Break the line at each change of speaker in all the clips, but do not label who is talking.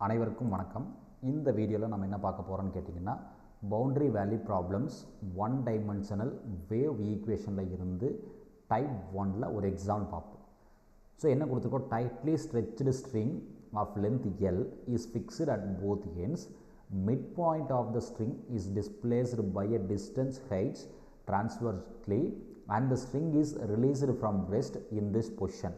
அனைவருக்கும் வணக்கம். இந்த வீடியோவில் நம்ம என்ன பார்க்க போகிறோம்னு கேட்டிங்கன்னா, boundary value problems one dimensional wave ஈக்குவேஷனில் இருந்து டைப் 1ல் ஒரு எக்ஸாம்பிள் பார்ப்போம். ஸோ என்ன கொடுத்துருக்கோம், tightly stretched string of length L is fixed at both ends. Midpoint of the string is displaced by a distance h transversely and the string is released from rest in this position.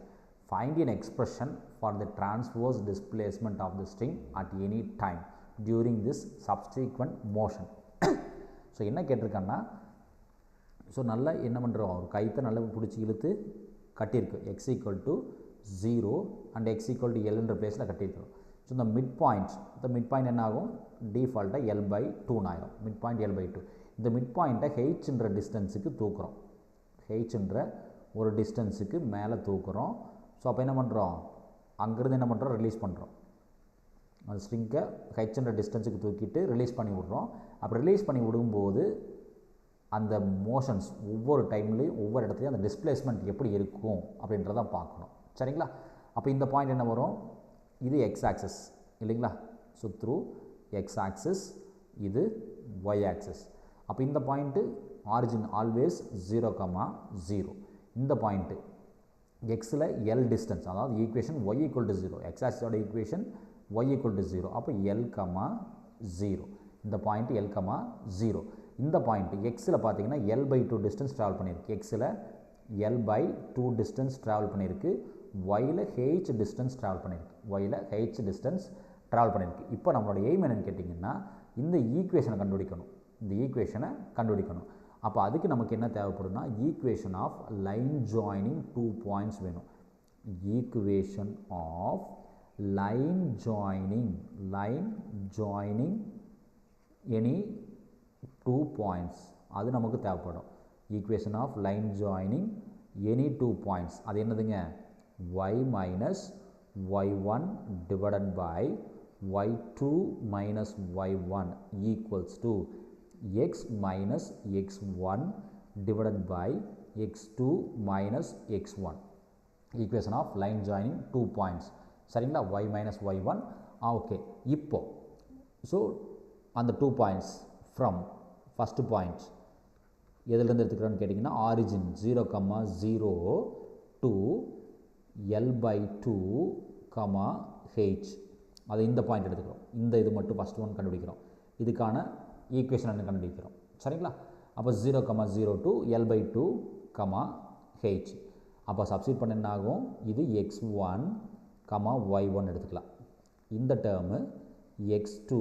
Find an expression for the transverse displacement of the string at any time during this subsequent motion. So என்ன கேட்டிருக்கேன்னா, so நல்லா என்ன பண்ணுறோம், ஒரு கைத்தை நல்லா பிடிச்சி இழுத்து கட்டியிருக்கு. x = 0 and x = Lன்ற பிளேஸில் கட்டியிருக்கிறோம். So இந்த மிட் பாயிண்ட் என்ன ஆகும், டிஃபால்ட்டாக L/2 ஆயிரும். Mid point L/2. இந்த மிட் பாயிண்ட்டை ஹெச்ன்ற டிஸ்டன்ஸுக்கு தூக்குறோம். ஹெச்ன்ற ஒரு டிஸ்டன்ஸுக்கு மேலே தூக்குறோம். ஸோ அப்போ என்ன பண்ணுறோம், அங்கேருந்து என்ன பண்ணுறோம், ரிலீஸ் பண்ணுறோம். அந்த ஸ்ட்ரிங்கை ஹெச்ன்ற டிஸ்டன்ஸுக்கு தூக்கிட்டு ரிலீஸ் பண்ணி விட்றோம். அப்போ ரிலீஸ் பண்ணி விடும்போது அந்த மோஷன்ஸ் ஒவ்வொரு டைம்லேயும் ஒவ்வொரு இடத்துலையும் அந்த டிஸ்பிளேஸ்மெண்ட் எப்படி இருக்கும் அப்படின்றத பார்க்கணும். சரிங்களா? அப்போ இந்த பாயிண்ட் என்ன வரும், இது எக்ஸ் ஆக்சஸ் இல்லைங்களா? ஸோ த்ரூ எக்ஸ் ஆக்சஸ், இது ஒய் ஆக்சஸ். அப்போ இந்த பாயிண்ட்டு ஆரிஜின் ஆல்வேஸ் 0,0. இந்த பாயிண்ட்டு எக்ஸில் எல் டிஸ்டன்ஸ், அதாவது ஈக்குவேஷன் ஒய் = 0, எக்ஸ் ஆக்சஸோட ஈக்குவேஷன் ஒய் = 0. அப்போ L,0. இந்த பாயிண்ட் L,0. இந்த பாயிண்ட் எக்ஸில் பார்த்தீங்கன்னா L/2 டிஸ்டன்ஸ் ட்ராவல் பண்ணியிருக்கு. எக்ஸில் L/2 டிஸ்டன்ஸ் ட்ராவல் பண்ணியிருக்கு. ஒயில் ஹெச் டிஸ்டன்ஸ் ட்ராவல் பண்ணியிருக்கு. இப்போ நம்மளோட எய்ம் என்னன்னு கேட்டிங்கன்னா, இந்த ஈக்குவேஷனை கண்டுபிடிக்கணும். அப்போ அதுக்கு நமக்கு என்ன தேவைப்படும்னா, equation of line joining 2 points வேணும். Equation of line joining any 2 points, அது நமக்கு தேவைப்படும். Equation of line joining any 2 points, அது என்னதுங்க, y minus y1 divided by y2 minus y1 equals to x minus x1 divided by x2 minus x1. Equation of line joining 2 points. சரிங்களா? y minus y1. Okay. இப்போ so அந்த 2 points from first point எதுலேருந்து எடுத்துக்கிறோன்னு கேட்டிங்கன்னா, origin 0,0 to L/2, h, அது இந்த point எடுத்துக்கிறோம். இந்த இது மட்டும் ஃபஸ்ட் ஒன் கண்டுபிடிக்கிறோம். இதுக்கான ஈக்குவேஷன் என்ன கண்டுபிடிக்கிறோம். சரிங்களா? அப்போ 0,0 to L/2, h. அப்போ சப்ஸ்டிட் பண்ண என்ன ஆகும், இது x1, y1 எடுத்துக்கலாம். இந்த டேர்மு x2,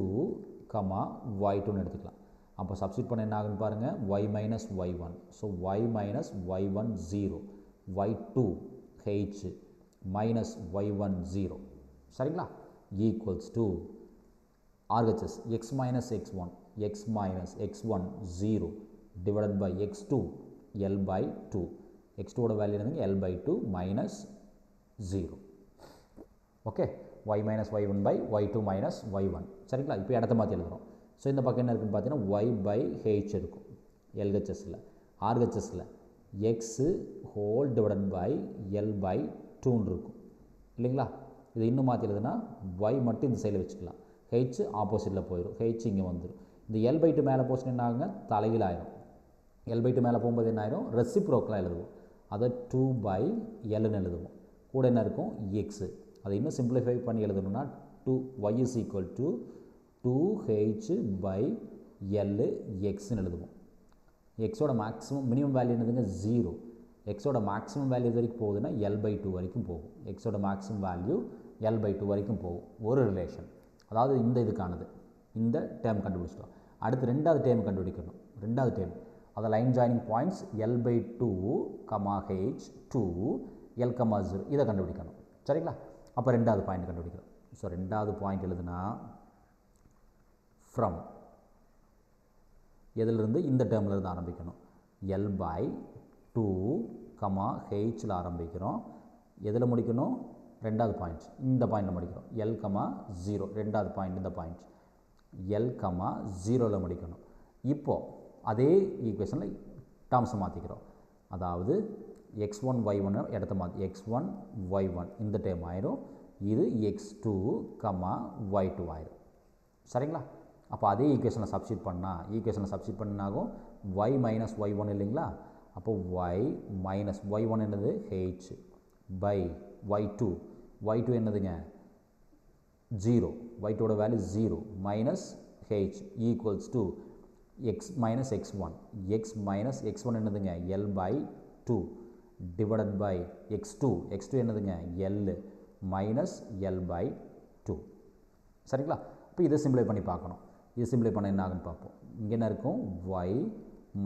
y2 எடுத்துக்கலாம். அப்போ சப்ஸ்டிட் பண்ண என்ன ஆகுன்னு பாருங்கள், y minus y1. So y minus y1 0, y2 h minus y1 0. சரிங்களா? equals to RHS x minus x1 0 divided by x2 L/2. x2 ஓட வேல்யூ என்னதுங்க, L/2 minus 0. Okay. y minus y1 by y2 minus y1. சரிங்களா? இப்போ இடத்த மாற்றி எழுதுகிறோம். So இந்த பக்கம் என்ன இருக்குன்னு பார்த்தீங்கன்னா, y/h இருக்கும் LHSல. RHSல x whole divided by L/2 இருக்கும் இல்லைங்களா? இது இன்னும் மாற்றி எழுதுனா y மட்டும் இந்த சைடில் வச்சுக்கலாம், h ஆப்போசிட்டில் போயிடும், h இங்கே வந்துடும். இந்த L/2 மேலே போச்சுன்னா என்ன ஆகுங்க, தலைகீழ் ஆயிரும். L/2 மேலே போகும்போது என்ன ஆயிரும், ரெசிப்ரோக்கலாக எழுதுவோம். அதை 2/Lன்னு எழுதுவோம். கூட என்ன இருக்கும், x. அதை இன்னும் சிம்பிளிஃபை பண்ணி எழுதணும்னா y is equal to 2h/L xன்னு எழுதுவோம். எக்ஸோட மேக்ஸிமம் மினிமம் வேல்யூ என்னதுங்க, 0. எக்ஸோட மேக்ஸிமம் வேல்யூ இது வரைக்கும் போகுதுன்னா L/2 வரைக்கும் போகும். எக்ஸோட மேக்ஸிமம் வேல்யூ L/2 வரைக்கும் போகும். ஒரு ரிலேஷன், அதாவது இந்த இதுக்கானது. இந்த டேர்ம் கண்டுபிடிச்சிட்டோம். அடுத்து ரெண்டாவது டேர்ம் கண்டுபிடிக்கணும். ரெண்டாவது டேர்ம் அதை line joining points L/2, h to L,0 இதை கண்டுபிடிக்கணும். சரிங்களா? அப்போ ரெண்டாவது பாயிண்ட் கண்டுபிடிக்கிறோம். ஸோ ரெண்டாவது பாயிண்ட் எழுதுனா ஃப்ரம் எதிலிருந்து, இந்த டேர்மில் இருந்து ஆரம்பிக்கணும். L/2, hல ஆரம்பிக்கிறோம். எதில் முடிக்கணும், ரெண்டாவது பாயிண்ட் இந்த பாயிண்டில் முடிக்கிறோம். L,0 ரெண்டாவது பாயிண்ட், இந்த பாயிண்ட் L,0ல் முடிக்கணும். இப்போது அதே ஈக்குவேஷனில் டேர்ம்ஸை மாற்றிக்கிறோம். அதாவது x1 y1 இடத்த மாற்றி x1 y1 இந்த டேர்ம் ஆயிரும். இது x2, y2 ஆயிடும். சரிங்களா? அப்போ அதே ஈக்குவேஷனை சப்ஸ்டிட் பண்ணாகும் y மைனஸ் y1 இல்லைங்களா? அப்போ y மைனஸ் y1 என்னது h பை y2 என்னதுங்க 0, y2 value 0 minus h equals to x minus x1 என்னதுங்க l by 2 divided by x2 என்னதுங்க l மைனஸ் l பை 2. சரிங்களா? இப்போ இதை சிம்பிளை பண்ணி பார்க்கணும். இது சிம்பிளை பண்ண என்ன ஆகுன்னு பார்ப்போம். இங்கே என்ன இருக்கும் y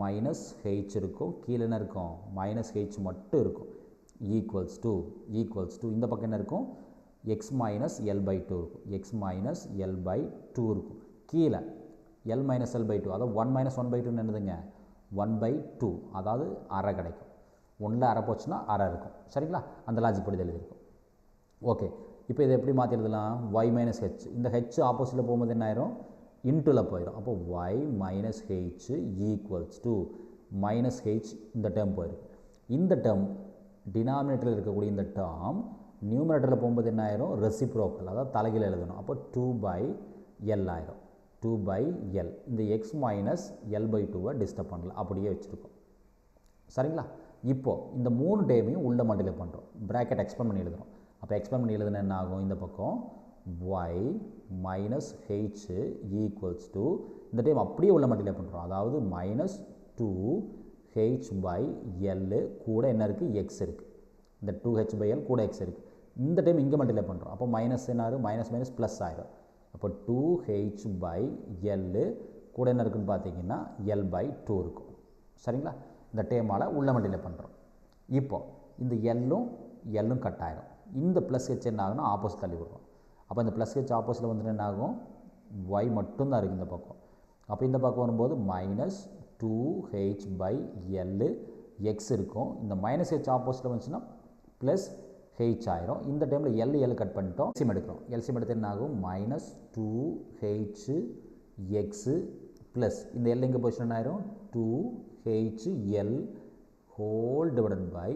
மைனஸ் h இருக்கும், கீழே என்ன இருக்கும் மைனஸ் h மட்டும் இருக்கும், ஈக்குவல்ஸ் டு இந்த பக்கம் என்ன இருக்கும் x மைனஸ் l பை 2 இருக்கும், x மைனஸ் l பை 2 இருக்கும், கீழே l மைனஸ் l பை 2, அதாவது 1 மைனஸ் 1 பை 2 என்னதுங்க 1 பை 2, அதாவது அரை கிடைக்கும். 1ல் அரை போச்சுன்னா அரை இருக்கும். சரிங்களா? அந்த லாஜிக் படி எழுதியிருக்கும். ஓகே, இப்போ இதை எப்படி மாற்றி எழுதலாம்? y மைனஸ் h, இந்த h ஆப்போசிட்டில் போகும்போது என்ன ஆயிரும் இன்டூவில் போயிடும். அப்போ y minus h equals to minus h, இந்த டேர்ம் போயிடும். இந்த டேர்ம் டினாமினேட்டரில் இருக்கக்கூடிய இந்த டேர்ம் நியூமரேட்டரில் போகும்போது என்ன ஆயிரும் ரெசிப்ரோக்கல், அதாவது தலைகீழ் எழுதணும். அப்போ 2 பை l ஆயிரும், 2 பை l. இந்த x மைனஸ் l பை 2வை டிஸ்டர்ப் பண்ணல, அப்படியே வச்சுருக்கோம். சரிங்களா? இப்போது இந்த 3 டேர்மையும் உள்ள மல்டிப்ளை பண்ணுறோம், ப்ராக்கெட் எக்ஸ்பேண்ட் பண்ணி எழுதுகிறோம். அப்போ எக்ஸ்பேண்ட் பண்ணி எழுதுனா என்ன ஆகும், இந்த பக்கம் y minus h equals to இந்த டைம் அப்படியே உள்ள மல்டிப்ளை பண்ணுறோம், அதாவது மைனஸ் 2h பை l கூட என்ன இருக்குது x இருக்குது, இந்த 2h பை l கூட x இருக்குது. இந்த டைம் இங்கே மல்டிப்ளை பண்ணுறோம், அப்போ மைனஸ் என்ன ஆகும் மைனஸ் மைனஸ் ப்ளஸ் ஆயிடும். அப்போ 2h பை l கூட என்ன இருக்குன்னு பார்த்தீங்கன்னா l பை 2 இருக்கும். சரிங்களா? இந்த டேமால் உள்ள மல்டிப்ளை பண்ணுறோம். இப்போது இந்த எல்லும் கட் ஆகிடும். இந்த ப்ளஸ் ஹெச் என்ன ஆகும்னா ஆப்போசிட் தள்ளி விடுறோம். அப்போ இந்த ப்ளஸ் ஹெச் ஆப்போசிட்டில் வந்துட்டு என்ன ஆகும் y மட்டும்தான் இருக்குது இந்த பக்கம். அப்போ இந்த பக்கம் வரும்போது minus 2h by l X இருக்கும். இந்த மைனஸ் ஹெச் ஆப்போசிட்டில் வந்துச்சுன்னா ப்ளஸ் ஹெச் ஆயிரும். இந்த டைமில் எல் கட் பண்ணிட்டோம், எல்சிஎம் எடுக்கிறோம். எல்சிஎம் எடுத்து என்ன ஆகும் மைனஸ் 2h எக்ஸு ப்ளஸ் இந்த எல் எங்கே போச்சுன்னா என்ன ஆயிரும் 2h l whole divided by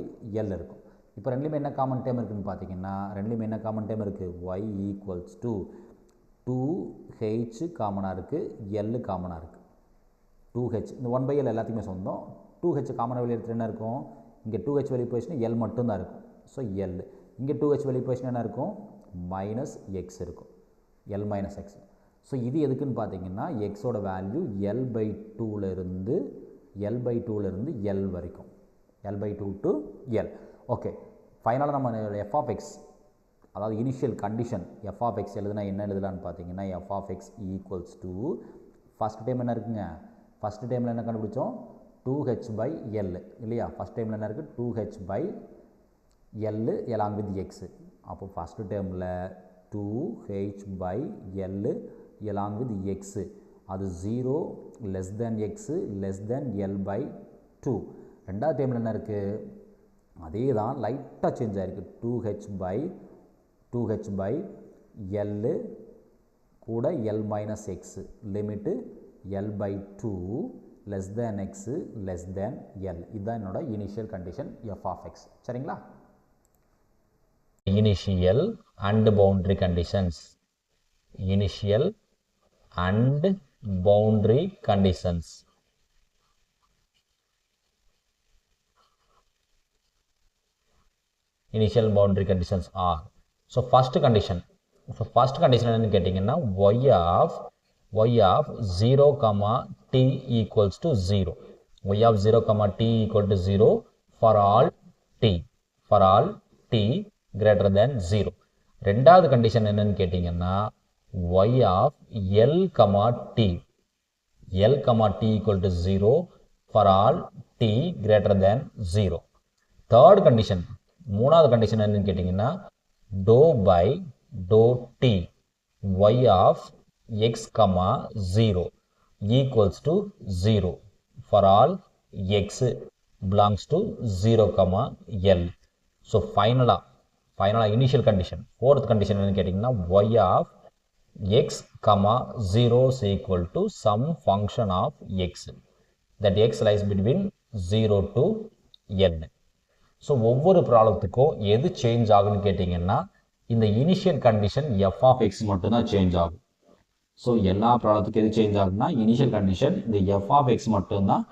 l இருக்கும். இப்போ ரெண்டுலேயுமே என்ன காமன் டேம் இருக்குதுன்னு பார்த்தீங்கன்னா ரெண்டுலேயுமே என்ன காமன் டேம் இருக்குது y ஈக்குவல்ஸ் டு 2h காமனாக இருக்குது, l காமனாக இருக்குது. 2h இந்த 1 பை l எல்லாத்துக்குமே சொந்தம். 2h காமனாக வெளியே எடுத்துகிட்டு என்ன இருக்கும், இங்கே 2h வெளியே போயிடுச்சுன்னா l மட்டும்தான் இருக்கும். ஸோ l இங்கே 2h வெளியே போயிடுச்சுன்னா என்ன இருக்கும் மைனஸ் எக்ஸ் இருக்கும், l மைனஸ் எக்ஸ். ஸோ இது எதுக்குன்னு பார்த்தீங்கன்னா எக்ஸோட வேல்யூ l பை 2லேருந்து l வரைக்கும், l by 2 to l. Okay, ஃபைனலாக நம்ம f ஆஃப் எக்ஸ், அதாவது initial condition f of X எழுதுனா என்ன எழுதலான்னு பார்த்தீங்கன்னா f of X equals to first time என்ன இருக்குங்க, ஃபஸ்ட் டைமில் என்ன கண்டுபிடிச்சோம் 2h பை l இல்லையா? ஃபஸ்ட் டைமில் என்ன இருக்குது 2h by l along with X. அப்போ ஃபஸ்ட்டு டேர்மில் 2h by l along with X, அது 0 less than X less than l by 2. ரெண்டாவது டைமில் என்ன இருக்குது அதே தான், லைட்டாக சேஞ்ச் ஆகிருக்கு. 2h பை l கூட l minus X, limit l by 2 less than X less than l. இதுதான் என்னோட initial condition f of X. சரிங்களா?
Initial and boundary conditions. Initial and boundary conditions. Initial boundary conditions are, so first condition என்னன்னு கேட்டிங்கன்னா y of 0 comma t equals to 0, y of 0 comma t equal to 0 for all t greater than 0. ரெண்டாவது condition என்னன்னு கேட்டிங்கன்னா y of l comma t equal to 0 for all t greater than 0. Third condition, மூணாவது condition என்னன்னு கேட்டிங்கன்னா dou by dou t y of x comma 0 equals to 0 for all x belongs to 0 comma l. So ஃபைனலாக initial condition, fourth condition என்னன்னு கேட்டிங்கன்னா y of x comma 0 is equal to some function of x, that x lies between 0 to n. So ஒவ்வொரு ப்ராப்ளத்துக்கும் எது change ஆகுன்னு கேட்டிங்கன்னா இந்த initial condition F of X மட்டும்தான் சேஞ்ச் ஆகும். ஸோ எல்லா ப்ராடக்ட்டுக்கும் எது சேஞ்ச் ஆகுதுன்னா இனிஷியல் கண்டிஷன் இந்த எஃப் ஆஃப் எக்ஸ் மட்டும்தான்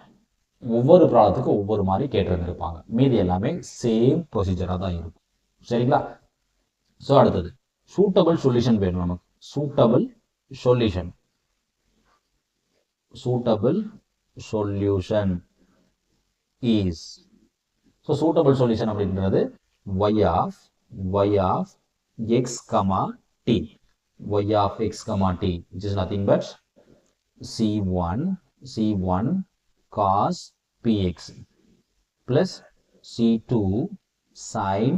ஒவ்வொரு ப்ராடக்ட்டுக்கும் ஒவ்வொரு மாதிரி கேட்டிருந்திருப்பாங்க. மீதி எல்லாமே சேம் ப்ரொசீஜராக தான் இருக்கும். சரிங்களா? ஸோ அடுத்தது சூட்டபிள் சொல்யூஷன் வேணும் நமக்கு. Suitable solution is so suitable solution அப்படின்றது y of x comma t, y of x comma t, which is nothing but c1 cos px plus c2 sin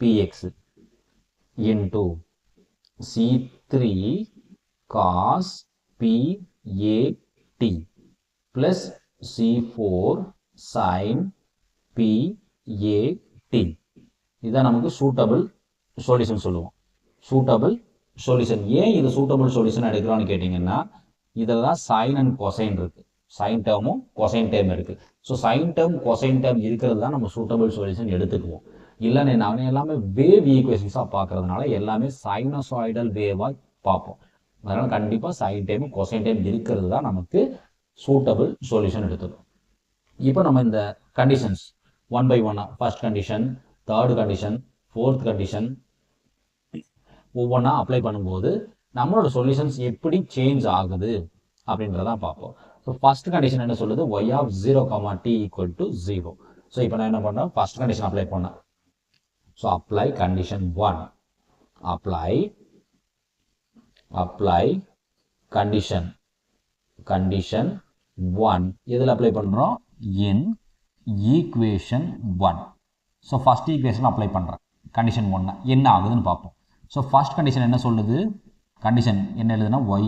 px into c3 cos pat plus c4 sin pat. இதான் நமக்கு suitable solution சொல்லுவோம். Suitable solution ஏன் இது suitable solution எடுக்கிறோம்னு கேட்டிங்கன்னா இதில் தான் sign and cosine இருக்கு. Sign டேர்மும் cosine term இருக்கு. So sign term cosine term இருக்கிறது தான் நம்ம சூட்டபிள் சொல்யூஷன் எடுத்துக்குவோம். இல்லைன்னு நாங்கள் எல்லாமே வேவ் ஈக்குவேஷன்ஸாக பார்க்கறதுனால எல்லாமே சைனசாய்டல் வேவாக பார்ப்போம். அதனால் கண்டிப்பாக சைன் டேர்ம் கொசைன் டேர்ம் இருக்கிறது தான் நமக்கு சூட்டபிள் சொல்யூஷன் எடுத்துக்கும். இப்போ நம்ம இந்த conditions 1 by 1 first condition, third condition, fourth condition ஒவ்வொன்றா அப்ளை பண்ணும்போது நம்மளோட சொல்யூஷன்ஸ் எப்படி சேஞ்ச் ஆகுது அப்படின்றதான் பார்ப்போம். ஸோ ஃபர்ஸ்ட் கண்டிஷன் என்ன சொல்லுது? y of 0, t equal to 0. So இப்போ நான் என்ன பண்ணேன்? ஃபர்ஸ்ட் கண்டிஷன் அப்ளை பண்ணேன். So apply condition 1, apply condition 1 எதில் அப்ளை பண்ணுறோம்? இன் equation 1. So first equation apply பண்ணுறேன். கண்டிஷன் 1 என்ன ஆகுதுன்னு பார்ப்போம். ஸோ ஃபர்ஸ்ட் கண்டிஷன் என்ன சொல்லுது? கண்டிஷன் என்ன எழுதுனா y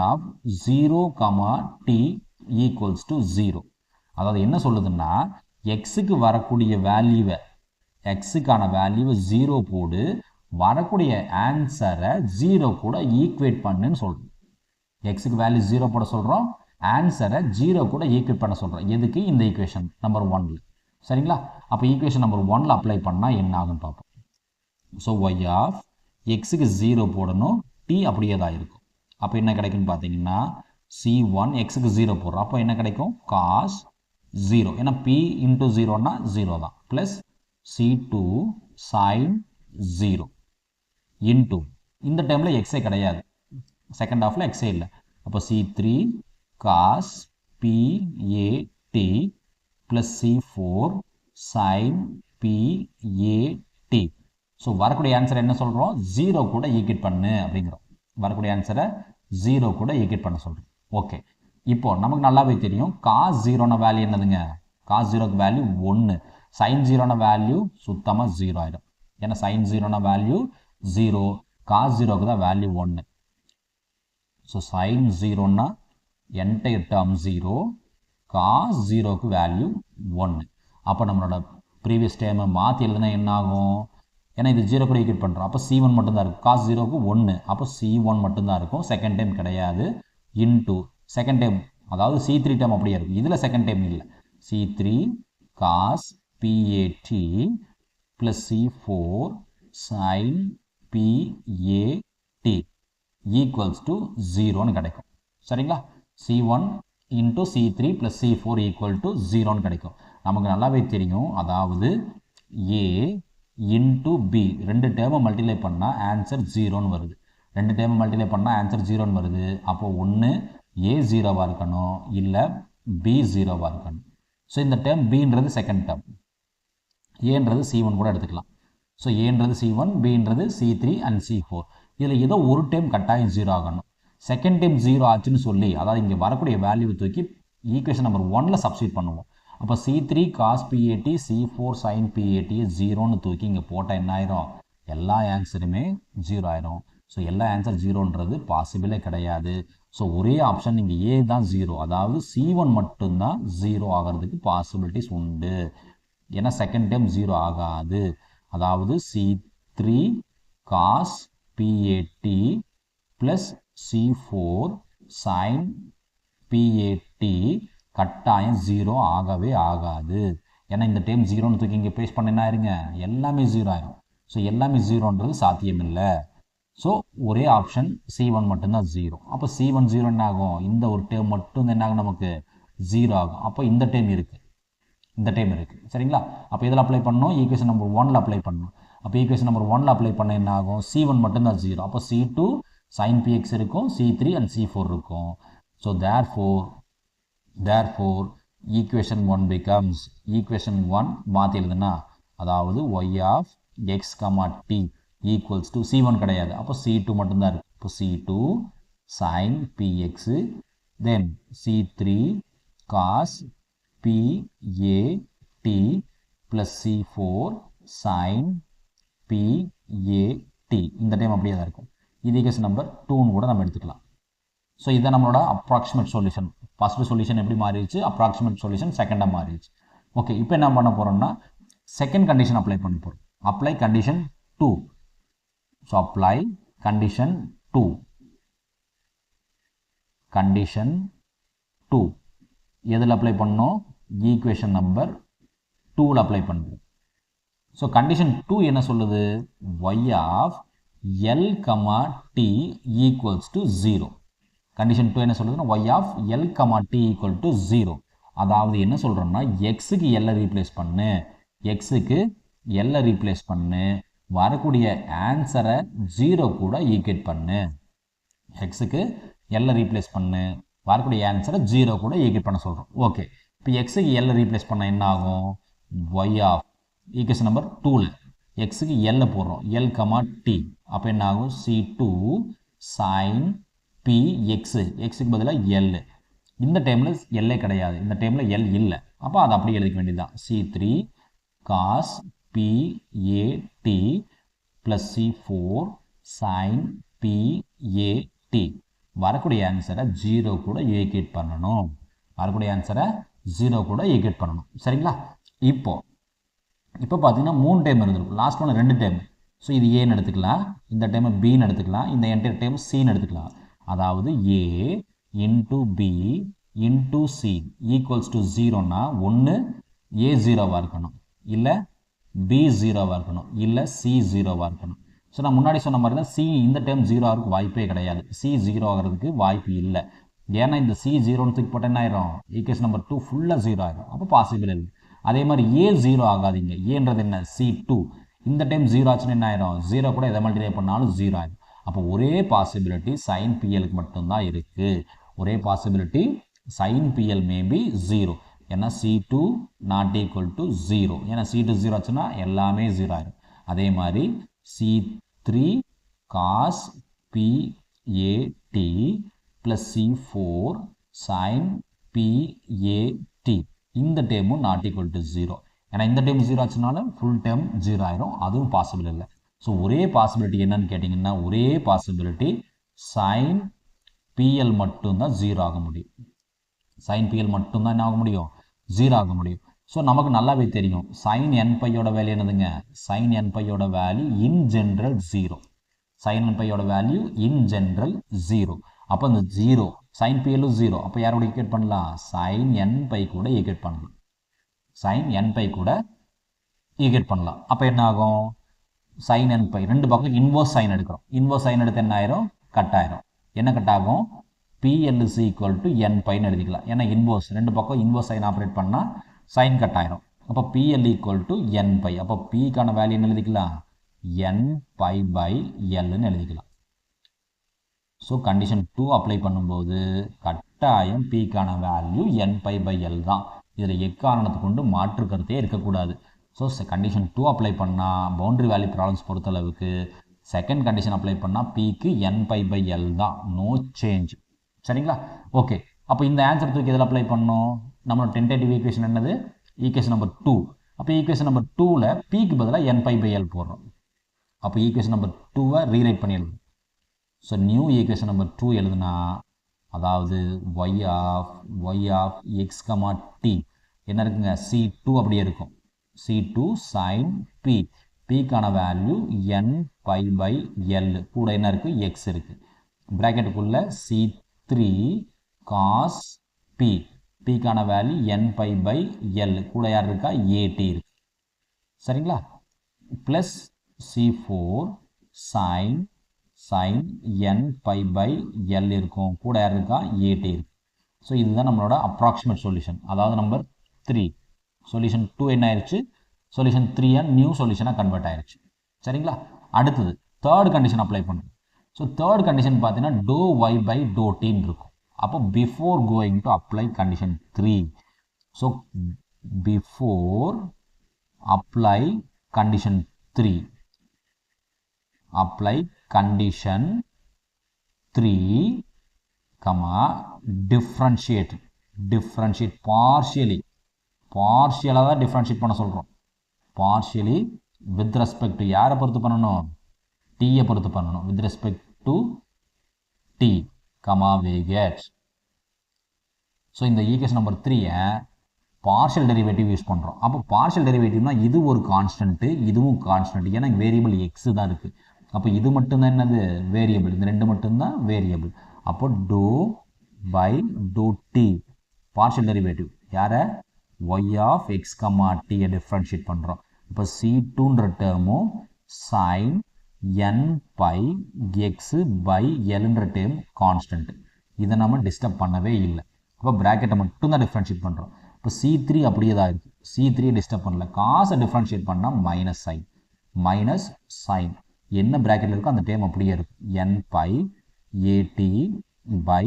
of 0, t equals to 0. அதாவது என்ன சொல்லுதுன்னா எக்ஸுக்கு வரக்கூடிய வேல்யூவை, எக்ஸுக்கான வேல்யூவை 0 போடு, வரக்கூடிய ஆன்சரை 0 கூட ஈக்குவேட் பண்ணுன்னு சொல்கிறோம். எக்ஸுக்கு வேல்யூ 0 போட சொல்கிறோம், ஆன்சரை 0 கூட ஈக்குவேட் பண்ண சொல்கிறோம். எதுக்கு? இந்த ஈக்குவேஷன் நம்பர் 1. சரிங்களா? அப்போ ஈக்குவேஷன் நம்பர் 1 அப்ளை பண்ணால் என்ன ஆகுன்னு பார்ப்போம். ஸோ y of எக்ஸுக்கு 0 போடணும், t அப்படியே தான் இருக்கும். அப்போ என்ன கிடைக்குன்னு பார்த்தீங்கன்னா c1 எக்ஸுக்கு 0 போடுறோம். அப்போ என்ன கிடைக்கும்? cos 0, ஏன்னா p இன்ட்டு 0னா 0 தான், ப்ளஸ் c2 sin 0 இன்ட்டு இந்த டைமில் எக்ஸே கிடையாது, செகண்ட் ஹாஃபில் எக்ஸே இல்லை. அப்போ c3 cos pat plus c4 sin pat. So வரக்கூடிய ஆன்சர் என்ன சொல்கிறோம்? 0 கூட ஈக்குவேட் பண்ணு அப்படிங்கிறோம். வரக்கூடிய ஆன்சரை 0 கூட ஈக்குவேட் பண்ண சொல்கிறோம். ஓகே, இப்போ நமக்கு நல்லாவே தெரியும் cos 0ன வேல்யூ என்னதுங்க? cos 0க்கு வேல்யூ 1, sin 0ன வேல்யூ சுத்தமாக 0 ஆகிடும். ஏன்னா sin 0ன வேல்யூ 0, cos 0க்கு தான் வேல்யூ 1. ஸோ sin 0னா என்டையர் டேர்ம் 0, cos 0க்கு வேல்யூ 1. அப்போ நம்மளோட ப்ரீவியஸ் டைமை மாற்றி எழுதுனா என்ன ஆகும்? ஏன்னா இது 0 கூட ஈக்குவேட் பண்ணுறோம். அப்போ c1 மட்டும்தான் இருக்கும். cos 0க்கு 1, அப்போ c1 மட்டும்தான் இருக்கும், செகண்ட் டைம் கிடையாது. இன்ட்டு செகண்ட் டைம், அதாவது c3 டைம் அப்படியே இருக்கும். இதில் செகண்ட் டைம் இல்லை. c3 cos pat plus c4 sin pat equals to 0ன்னு கிடைக்கும். சரிங்களா? c1 into c3 plus c4 equal to 0ன்னு கிடைக்கும். நமக்கு நல்லாவே தெரியும், அதாவது a இன்ட்டு b ரெண்டு டேர்மை மல்டிப்ளை பண்ணால் ஆன்சர் 0ன்னு வருது. ரெண்டு டேர்மை மல்டிப்ளை பண்ணால் ஆன்சர் 0ன்னு வருது. அப்போது ஒன்று a 0வாக இருக்கணும், இல்லை b 0வாக இருக்கணும். ஸோ இந்த டேர்ம் bன்றது செகண்ட் டேர்ம், ஏன்றது c1 கூட எடுத்துக்கலாம். ஸோ ஏன்றது c1, bன்றது c3 அண்ட் c4. இதில் ஏதோ ஒரு டைம் கட்டாயம் 0 ஆகணும். செகண்ட் டைம் 0 ஆச்சுன்னு சொல்லி, அதாவது இங்கே வரக்கூடிய வேல்யூவை தூக்கி ஈக்குவேஷன் நம்பர் 1ல் சப்ஸ்டியூட் பண்ணுவோம். அப்போ c3 cos pat, c4 sin pat 0ன்னு தூக்கி இங்கே போட்டால் என்ன ஆயிரும்? எல்லா ஆன்சருமே 0 ஆயிரும். ஸோ எல்லா ஆன்சர் 0ன்றது பாசிபிளே கிடையாது. ஸோ ஒரே ஆப்ஷன் இங்கே ஏ தான் 0, அதாவது c1 மட்டும்தான் 0 ஆகிறதுக்கு பாசிபிலிட்டிஸ் உண்டு. ஏன்னா செகண்ட் டைம் 0 ஆகாது. அதாவது c3 cos pat plus c4 sin pat கட்டாயம் 0 ஆகவே ஆகாது. ஏன்னா இந்த டைம் 0ன்னு தூக்கி இங்கே பேஸ்ட் பண்ண என்ன ஆயிருங்க? எல்லாமே 0 ஆயிரும். ஸோ எல்லாமே ஜீரோன்றது சாத்தியம் இல்லை. ஸோ ஒரே ஆப்ஷன் C1 மட்டும்தான் ஜீரோ. அப்போ C1 ஜீரோ என்ன ஆகும், இந்த ஒரு டேர்ம் மட்டும் என்ன ஆகும், நமக்கு ஜீரோ ஆகும். அப்போ இந்த டைம் இருக்குது, இந்த டைம் இருக்குது. சரிங்களா? அப்போ இதில் அப்ளை பண்ணணும், ஈக்குவேஷன் நம்பர் 1ல் அப்ளை பண்ணணும். அப்போ ஈக்குவேஷன் நம்பர் 1ல் அப்ளை பண்ண என்ன ஆகும், C1 மட்டும்தான் ஜீரோ. அப்போ C2 sin px இருக்கும், C3 and C4 இருக்கும். So therefore equation 1 becomes, equation 1 மாற்றி எழுதுனா, அதாவது y of x, t equals to C1 கிடையாது, அப்போ C2 மட்டும்தான் இருக்குது. இப்போ C2 sin px, then C3 cos pat plus C4 sin pat. இந்த டைம் அப்படியே தான் இருக்கும். இது ஈக்குவேஷன் நம்பர் 2ன்னு கூட நம்ம எடுத்துக்கலாம். ஸோ இதான் நம்மளோட அப்ராக்சிமேட் சொல்யூஷன். ஃபர்ஸ்ட் சொல்யூஷன் எப்படி மாறிடுச்சு, அப்ராக்சிமேட் சொல்யூஷன் செகண்டாக மாறிடுச்சு. ஓகே, இப்போ என்ன பண்ண போகிறோம்னா செகண்ட் கண்டிஷன் அப்ளை பண்ண போகிறோம். Apply condition 2. So apply condition 2. Condition 2 எதில் அப்ளை பண்ணோம், ஈக்குவேஷன் நம்பர் 2ல் அப்ளை பண்ணுறோம். ஸோ கண்டிஷன் 2 என்ன சொல்லுது, y of L, t equals to 0. Condition 2 என்ன சொல்லுதுன்னா y of L, t equal to 0. அதாவது என்ன சொல்கிறோம்னா எக்ஸுக்கு எல்லை ரீப்ளேஸ் பண்ணு, எக்ஸுக்கு எல்லை ரீப்ளேஸ் பண்ணு, வரக்கூடிய ஆன்சரை 0 கூட ஈக்குவேட் பண்ணு. எக்ஸுக்கு எல்லை ரீப்ளேஸ் பண்ணு, வரக்கூடிய ஆன்சரை 0 கூட ஈக்குவேட் பண்ண சொல்கிறோம். ஓகே, இப்போ எக்ஸுக்கு எல்லை ரீப்ளேஸ் பண்ண என்ன ஆகும், y of ஈக்குவேஷன் நம்பர் 2ல் எக்ஸுக்கு எல்லை போடுறோம், L, t. அப்போ என்ன ஆகும், C2 sin px, எக்ஸுக்கு பதிலாக L. இந்த டைமில் எல்லே கிடையாது, இந்த டைமில் எல் இல்லை, அப்போ அதை அப்படியே எழுதிக்க வேண்டியதுதான். C3 cos pat plus C4 sin pat. வரக்கூடிய ஆன்சரை 0 கூட ஈக்குவேட் பண்ணணும், வரக்கூடிய ஆன்சரை 0 கூட ஈக்குவேட் பண்ணணும். சரிங்களா? இப்போ பார்த்தீங்கன்னா 3 டைம் இருந்திருக்கும், லாஸ்ட் ஒன்று 2 டைம். ஸோ இது ஏன்னு எடுத்துக்கலாம், இந்த டைமை பின்னு எடுத்துக்கலாம், இந்த என்டையர் டைம் சின்னு எடுத்துக்கலாம். அதாவது a into b into c equals to 0னா ஒன்று a 0வாக இருக்கணும், இல்லை b 0வாக இருக்கணும், இல்லை c 0வாக இருக்கணும். ஸோ நான் முன்னாடி சொன்ன மாதிரி தான் c இந்த டைம் 0 ஆகிறதுக்கு வாய்ப்பே கிடையாது, c 0 ஆகிறதுக்கு வாய்ப்பு இல்லை. ஏன்னா இந்த c 0ன்னு தூக்கி போட்டால் என்ன ஆயிரும், ஈக்குவேஷன் நம்பர் 2 ஃபுல்லாக 0 ஆயிரும், அப்போ பாசிபிள் இல்லை. அதே மாதிரி a 0 ஆகாதீங்க, ஏன்றது என்ன, C2 இந்த டைம் 0 ஆச்சுன்னா என்ன ஆயிரும், 0 கூட எதை மல்டிப்ளை பண்ணாலும் 0 ஆயிரும். அப்போ ஒரே பாசிபிலிட்டி sin PLக்கு மட்டும்தான் இருக்குது, ஒரே பாசிபிலிட்டி sin PL மேபி 0. ஏன்னா C2 நாட் ஈக்குவல் டு 0, ஏன்னா C2 0 ஆச்சுன்னா எல்லாமே 0 ஆயிரும். அதே மாதிரி C3 cos PAT plus C4 sin PAT இந்த டேமும் நாட் ஈக்குவல் டு 0. ஏன்னா இந்த டைம் 0 ஆச்சுனாலும் ஃபுல் டைம் 0 ஆயிரும், அதுவும் பாசிபிள் இல்லை. ஸோ ஒரே பாசிபிலிட்டி என்னன்னு கேட்டிங்கன்னா, ஒரே பாசிபிலிட்டி sin PL மட்டும்தான் 0 ஆக முடியும், sin PL மட்டும்தான் என்ன ஆக முடியும், 0 ஆக முடியும். ஸோ நமக்கு நல்லாவே தெரியும் sin nπயோட வேல்யூ என்னதுங்க, sin nπயோட வேல்யூ இன் ஜென்ரல் 0, sin nπயோட வேல்யூ இன் ஜென்ரல் 0. அப்போ இந்த 0 sin PLும் 0, அப்போ யாரோட ஈக்குவேட் பண்ணலாம், sin nπ கூட ஈக்குவேட் பண்ணலாம், sin nπ கூட ஈக்குவேட் பண்ணலாம். அப்போ என்ன ஆகும், sin nπ ரெண்டு பக்கம் இன்வர்ஸ் சைன் எடுக்கிறோம், இன்வர்ஸ் சைன் எடுத்து என்ன ஆயிரும், கட் ஆயிரும். என்ன கட் ஆகும், PL is equal to nπன்னு எழுதிக்கலாம், ஏன்னா இன்வர்ஸ் ரெண்டு பக்கம் இன்வர்ஸ் சைன் ஆப்ரேட் பண்ணால் சைன் கட் ஆயிரும். அப்போ PL equal to nπ, அப்போ Pக்கான வேல்யூ என்ன எழுதிக்கலாம், nπ/Lன்னு எழுதிக்கலாம். ஸோ கண்டிஷன் 2 அப்ளை பண்ணும்போது கட்டாயம் Pக்கான வேல்யூ nπ/L தான், இதில் எக்காரணத்தை கொண்டு மாற்று கருத்தே இருக்கக்கூடாது. ஸோ கண்டிஷன் 2 அப்ளை பண்ணால் பவுண்டரி வேல்யூ ப்ராப்ளம்ஸ் பொறுத்தளவுக்கு செகண்ட் கண்டிஷன் அப்ளை பண்ணால் Pக்கு nπ/L தான், நோ சேஞ்ச். சரிங்களா? ஓகே, அப்போ இந்த ஆன்சர் தூக்கி இதில் அப்ளை பண்ணோம், நம்மளோட டென்டேட்டிவ் ஈக்குவேஷன் என்னது, ஈக்குவேஷன் நம்பர் 2. அப்போ ஈக்குவேஷன் நம்பர் 2ல் Pக்கு பதிலாக nπ/L போடுறோம். அப்போ ஈக்குவேஷன் நம்பர் 2வை ரீரைட் பண்ணி எழுதும். ஸோ நியூ ஈக்குவேஷன் நம்பர் 2 எழுதுனா, அதாவது y of x, t என்ன இருக்குங்க, C2 அப்படியே இருக்கும், C2 sin P, Pக்கான வேல்யூ nπ/L, கூட என்ன இருக்குது, x இருக்குது, ப்ராக்கெட்டுக்குள்ளே C3 cos P, Pக்கான வேல்யூ nπ/L, கூட யார் இருக்கா, AT இருக்கு. சரிங்களா? Plus C4 sin n pi by L இருக்கும். கூட யார் இருக்கா? AT இருக்கு. ஸோ இதுதான் நம்மளோட அப்ராக்சிமேட் சொல்யூஷன். அதாவது நம்பர் 3. சொல்யூஷன் 2 என்ன ஆயிடுச்சு? சொல்யூஷன் 3 நியூ சொல்யூஷனாக கன்வெர்ட் ஆயிடுச்சு. சரிங்களா? அடுத்தது தேர்ட் கண்டிஷன் அப்ளை பண்ணும். ஸோ தேர்ட் கண்டிஷன் பார்த்தீங்கன்னா டோ y by டோ டீன்னு இருக்கும். அப்போ before going to apply condition 3. So before apply condition 3. apply condition 3 comma differentiate partially தான் differentiate பண்ண சொல்றோம். partially with respect to யாரை பொறுத்து பண்ணணும்? t பொறுத்து பண்ணணும். with respect to t comma we get. so இந்த equation number 3 partial derivative use பண்ணுறோம். அப்போ பார்ஷியல் டெரிவேட்டிவ்னா இது ஒரு கான்ஸ்டன்ட்டு, இதுவும் கான்ஸ்டன்ட். ஏன்னா வேரியபிள் எக்ஸ் தான் இருக்குது. அப்போ இது மட்டும்தான் என்னது? வேரியபிள். இந்த ரெண்டு மட்டும்தான் வேரியபிள். அப்போ doe by to T partial derivative யாரை? ஒய் ஆஃப் எக்ஸ் கமா டியை டிஃப்ரென்ஷியேட் பண்ணுறோம். இப்போ C2ன்ற டேர்மும் sine N by X by எல்ன்ற டேர்ம் கான்ஸ்டன்ட். இதை நம்ம டிஸ்டர்ப் பண்ணவே இல்லை. அப்போ ப்ராக்கெட்டை மட்டும்தான் டிஃப்ரென்ஷியேட் பண்ணுறோம். இப்போ C3 அப்படியே தான் இருக்குது. C3 டிஸ்டர்ப் பண்ணல. காசை டிஃப்ரென்ஷியேட் பண்ணால் மைனஸ் சைன் என்ன ப்ராக்கெட்டில் இருக்கோ அந்த டேம் அப்படியே இருக்கும். n pi A T by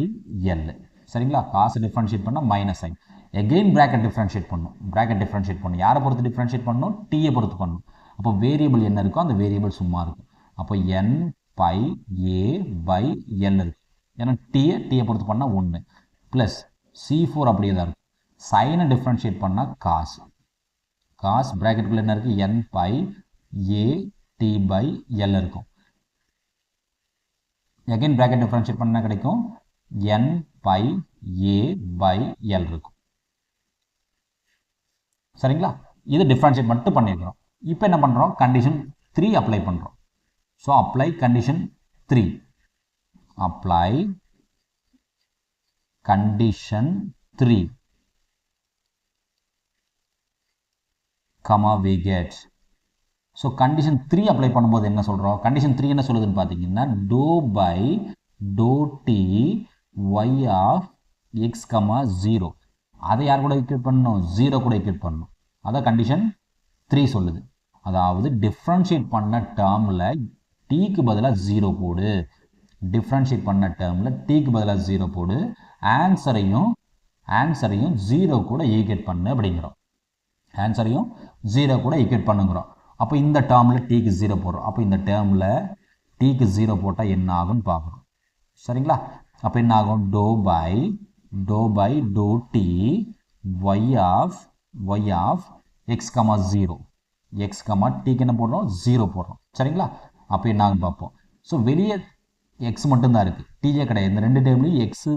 L. சரிங்களா? காசை டிஃப்ரென்ஷியேட் பண்ணால் minus sine. Again bracket differentiate பண்ணணும். யாரை பொறுத்து டிஃப்ரென்ஷியேட் பண்ணணும்? டீயை பொறுத்து பண்ணணும். அப்போ வேரியபிள் என்ன இருக்கோ அந்த வேரியபிள் சும்மா இருக்கும். அப்போ n by A by L இருக்குது. ஏன்னா டீயை பொறுத்து பண்ணால் 1 ப்ளஸ் C4 அப்படியே தான் இருக்கும். சைனை டிஃப்ரென்ஷியேட் பண்ணால் காஸ் ப்ராக்கெட்டுக்குள்ள என்ன இருக்குது? n by A T by L இருக்கும். எகைன் ப்ராக்கெட் டிஃப்ரென்ஷியேட் பண்ணால் கிடைக்கும் n by A by L இருக்கும். சரிங்களா? இது டிஃப்ரென்ஷியேட் மட்டும் பண்ணியிருக்கிறோம். இப்போ என்ன பண்ணுறோம்? கண்டிஷன் 3 அப்ளை பண்ணுறோம். So apply condition 3. Apply condition 3 comma we get. So condition 3 apply பண்ணும்போது என்ன சொல்கிறோம்? கண்டிஷன் 3 என்ன சொல்லுதுன்னு பார்த்தீங்கன்னா டோ by to T Y of X comma 0. அதை யார் கூட ஈக்குவேட் பண்ணணும்? 0 கூட ஈக்குவேட் பண்ணணும். அதான் கண்டிஷன் 3 சொல்லுது. அதாவது டிஃப்ரென்ஷியேட் பண்ண டேர்மில் டீக்கு பதிலாக 0 போடு. டிஃப்ரென்ஷியேட் பண்ண டேர்மில் டீக்கு பதிலாக 0 போடு. ஆன்சரையும் 0 கூட ஈக்குவேட் பண்ணு அப்படிங்கிறோம். ஆன்சரையும் 0 கூட ஈக்குவேட் பண்ணுங்கிறோம். அப்போ இந்த டேர்மில் டீக்கு 0 போடுறோம். அப்போ இந்த டேர்மில் டீக்கு 0 போட்டால் என்ன ஆகும்னு பார்க்குறோம். சரிங்களா? அப்போ என்ன ஆகும்? டோ by to T Y of X comma 0. X comma டீக்கு என்ன போடுறோம்? 0 போடுறோம். சரிங்களா? அப்போ என்ன ஆகும் பார்ப்போம். ஸோ வெளியே எக்ஸ் மட்டும்தான் இருக்குது, டீயே கிடையாது. இந்த ரெண்டு டேர்ம்லையும் எக்ஸ்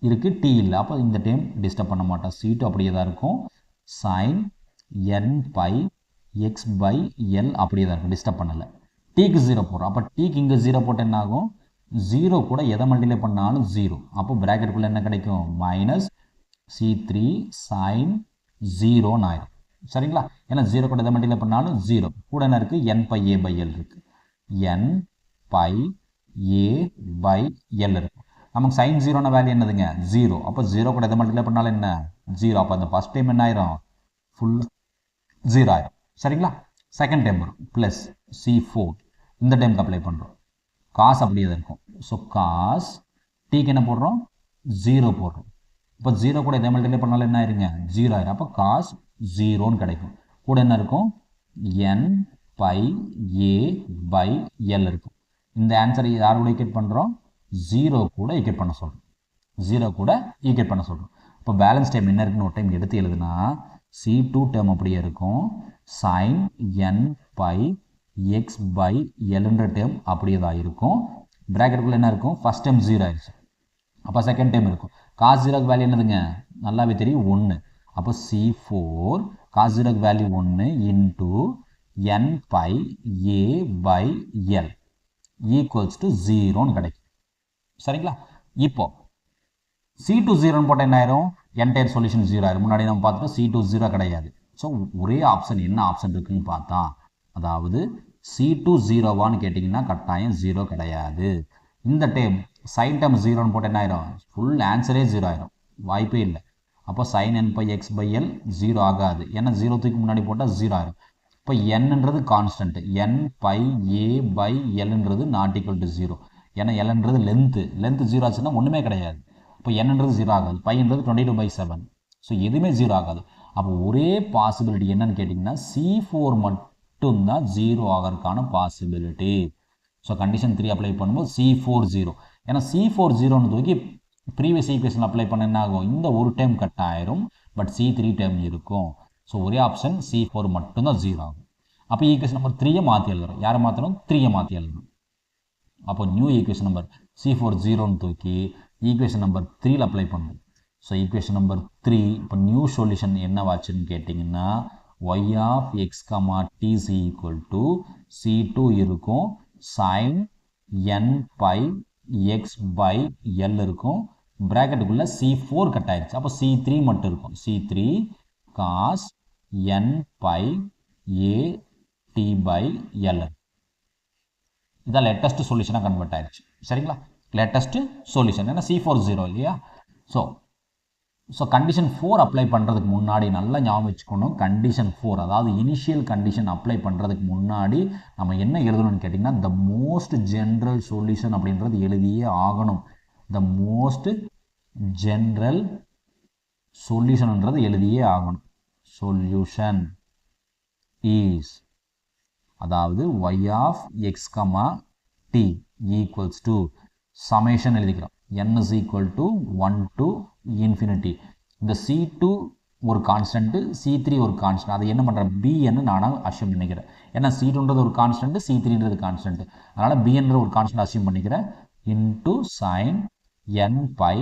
இருக்குது, டி இல்லை. அப்போ இந்த டேர்ம் டிஸ்டர்ப் பண்ண மாட்டோம். C2 அப்படியே தான் இருக்கும். Sine n by X by L அப்படியே தான் இருக்கும், டிஸ்டர்ப் பண்ணலை. டீக்கு 0 போடுறோம். அப்போ டீக்கு இங்கே 0 போட்டால் என்ன ஆகும்? 0 கூட எதை மல்டிப்ளை பண்ணாலும் 0. அப்போ ப்ராக்கெட்டுக்குள்ளே என்ன கிடைக்கும்? மைனஸ் C3 சைன் 0ன்னு ஆயிரும். சரிங்களா? ஏன்னா 0 கூட எதை மல்டிப்ளை பண்ணாலும் 0. கூட என்ன இருக்குது? n by A by L இருக்குது. n by A by L இருக்கும். நமக்கு சைன் 0ன வேல்யூ என்னதுங்க? 0. அப்போ 0 கூட எதை மல்டிப்ளை பண்ணாலும் என்ன? 0. அப்போ அந்த ஃபஸ்ட் டைம் என்ன ஆயிரும்? ஃபுல் 0 ஆயிரும். சரிங்களா? செகண்ட் டைம் வரும் ப்ளஸ் C4. இந்த டைமுக்கு அப்ளை பண்ணுறோம். காசு அப்படியே தான் இருக்கும். ஸோ காஸ் டீக்கு என்ன போடுறோம்? 0 போடுறோம். இப்போ 0 கூட எதை மல்டிப்ளை பண்ணாலும் என்ன ஆயிருங்க? 0 ஆயிரும். அப்போ காஸ் 0ன்னு கிடைக்கும். கூட என்ன இருக்கும்? n by A by L இருக்கும். இந்த ஆன்சரை யார் கூட ஈக்குவேட் பண்ணுறோம்? 0 கூட ஈக்குவேட் பண்ண சொல்கிறோம். 0 கூட ஈக்குவேட் பண்ண சொல்கிறோம். இப்போ பேலன்ஸ் டைம் என்ன இருக்குன்னு ஒரு டைம் எடுத்து எழுதுனா C2 டேர்ம் அப்படியே இருக்கும். Sine n by X by எல்ன்ற டேர்ம் அப்படியே தான் இருக்கும். ப்ராக்கெட்டுக்குள்ளே என்ன இருக்கும்? ஃபஸ்ட் டைம் 0 ஆயிடுச்சு. அப்போ செகண்ட் டைம் இருக்கும். காஸ் 0க்கு வேல்யூ என்னதுங்க? நல்லாவே தெரியும், 1. அப்போ C4 காஸ் 0க்கு value 1 into n by A by L equals to 0ன்னு கிடைக்கும். சரிங்களா? இப்போ C2 0ன்னு போட்டால் என்ன ஆயிரும்? என்டையர் சொல்யூஷன் 0 ஆயிரும். முன்னாடி நம்ம பார்த்துட்டோம் C2 0 கிடையாது. ஸோ ஒரே ஆப்ஷன் என்ன ஆப்ஷன் இருக்குன்னு பார்த்தா, அதாவது
C2 ஜீரோவான்னு கேட்டிங்கன்னா கட்டாயம் ஜீரோ கிடையாது. இந்த டைம் சைன் டைம் ஜீரோன்னு போட்டு என்ன ஆயிரும், ஃபுல் ஆன்சரே ஜீரோ ஆயிரும், வாய்ப்பே இல்லை. அப்போ sin n by X by L zero ஆகாது, ஏன்னா ஜீரோத்துக்கு முன்னாடி போட்டால் ஜீரோ ஆயிரும். இப்போ என்னன்றது constant, n by A by எல்ன்றது நாட் ஈக்குவல் டு ஜீரோ, ஏன்னா எல்ன்றது லென்த்து ஜீரோ ஆச்சுன்னா ஒன்றுமே கிடையாது. இப்போ என்னன்றது ஜீரோ ஆகாது, பைன்றது 22/7, ஸோ எதுவுமே ஜீரோ ஆகாது. அப்போ ஒரே பாசிபிலிட்டி என்னன்னு கேட்டிங்கன்னா C4 மட்டும்தான் ஜீரோ ஆகிறதுக்கான பாசிபிலிட்டி. ஸோ கண்டிஷன் 3 அப்ளை பண்ணும்போது C4 ஜீரோ, ஏன்னா C4 ஜீரோன்னு தூக்கி ப்ரீவியஸ் ஈக்குவேஷன் அப்ளை பண்ண என்ன ஆகும், இந்த ஒரு டைம் கட் ஆயிரும், பட் C3 டைம் இருக்கும். ஸோ ஒரே ஆப்ஷன் C4 மட்டும்தான் ஜீரோ ஆகும். அப்போ ஈக்குவேஷன் நம்பர் 3 மாற்றி எழுதுறோம், யாரை மாற்றணும், 3 மாற்றி எழுதணும். அப்போ நியூ ஈக்குவேஷன் நம்பர் C4 ஜீரோன்னு தூக்கி ஈக்குவேஷன் நம்பர் 3 அப்ளை பண்ணணும். ஸோ ஈக்குவேஷன் நம்பர் 3 இப்போ நியூ சொல்யூஷன் என்னவாச்சுன்னு கேட்டிங்கன்னா y of X comma T is equal to C2 இருக்கும், sin n by X by L இருக்கும், ப்ராக்கெட்டுக்குள்ளே C4 கட் ஆயிடுச்சு, அப்போ C3 மட்டும் இருக்கும், C3 cos n by A T by L. இதான் லேட்டஸ்ட் சொல்யூஷனாக கன்வெர்ட் ஆயிடுச்சு. சரிங்களா, லேட்டஸ்ட் சொல்யூஷன், ஏன்னா C4 ஜீரோ இல்லையா. ஸோ கண்டிஷன் 4 அப்ளை பண்ணுறதுக்கு முன்னாடி நல்லா ஞாபகம் வச்சுக்கணும், கண்டிஷன் 4 அதாவது இனிஷியல் கண்டிஷன் அப்ளை பண்ணுறதுக்கு முன்னாடி நம்ம என்ன எழுதணும்னு கேட்டிங்கன்னா த மோஸ்ட் ஜென்ரல் சொல்யூஷன் அப்படின்றது எழுதியே ஆகணும். த மோஸ்ட் ஜென்ரல் சொல்யூஷன்ன்றது எழுதியே ஆகணும். சொல்யூஷன் இஸ், அதாவது y of X comma T equals to summation எழுதிக்கிறோம், n is equal to 1 to infinity. இந்த C2 ஒரு கான்ஸ்டன்ட்டு, C3 ஒரு கான்ஸ்டன்ட், அதை என்ன பண்ணுறேன் bn நானாக அஷ்யூம் பண்ணிக்கிறேன், ஏன்னா C2ன்றது ஒரு கான்ஸ்டன்ட்டு, C3ன்றது கான்ஸ்டன்ட், அதனால் bnன்ற ஒரு கான்ஸ்டன்ட் அஷ்யூம் பண்ணிக்கிறேன், into sine n by